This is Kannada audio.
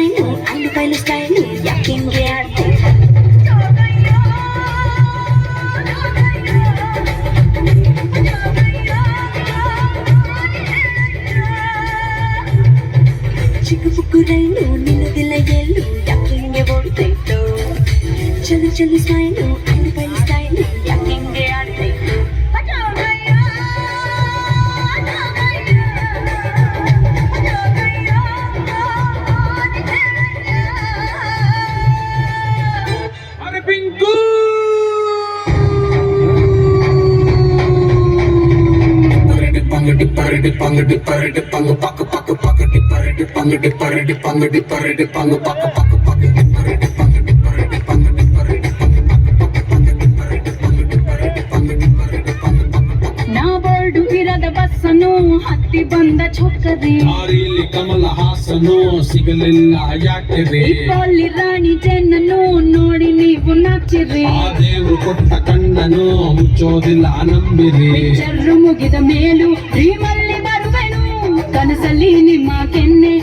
ಸ್ಮೈಲು ಐಲು ಬೈಲು ಸ್ಟೈಲು ಯಾಕಿಂಗೆ ಆಡ್ತೆ ಚಿಕ್ಕ ಪುಕ್ಕು ರೈಲು ನಿಲ್ಲದಿಲ್ಲ ಎಲ್ಲೂ ಯಾಕಿಂಗೆ ಓಡ್ತೈತು ಚಲು ಚಲು ಸ್ಮೈಲು ಐಲು ಬೈಲು ಸ್ಟೈಲು ಯಾಕಿಂಗೆ ಆಡ್ತೈತು Pangadi parade pangu paku paku pakadi parade pangadi parade pangadi parade pangu paku paku pakadi parade pangadi parade pangadi parade pangu paku paku pangadi parade pangadi parade pangadi parade pangu paku ನಾ ಬೋರ್ಡು ಇರದ ಬಸ್ಸನು ಹತ್ತಿ ಬಂದ ಚೊಕ್ಕರಿ ದಾರಿಲಿ ಕಮಲ ಹಾಸನು ಸಿಗಲಿಲ್ಲ ಯಾಕೆರೆ ಇಪ್ಪಲ್ಲಿ ರಾಣಿ ಜನ್ನನು ನೋಡಿ ನೀವು ನಾಚಿರಿ ಆ ದೇವರು ಕೊಟ್ಟ ಕಣ್ಣನು ಮುಚ್ಚೋದಿಲ್ಲ ನಂಬಿರಿ ಪಿಕ್ಚರ್ ಮುಗಿದ ಮೇಲೂ ಡ್ರೀಮಲ್ಲಿ ಬರುವೆನು ಕನಸಲ್ಲಿ ನಿಮ್ಮ ಕೆನ್ನೆ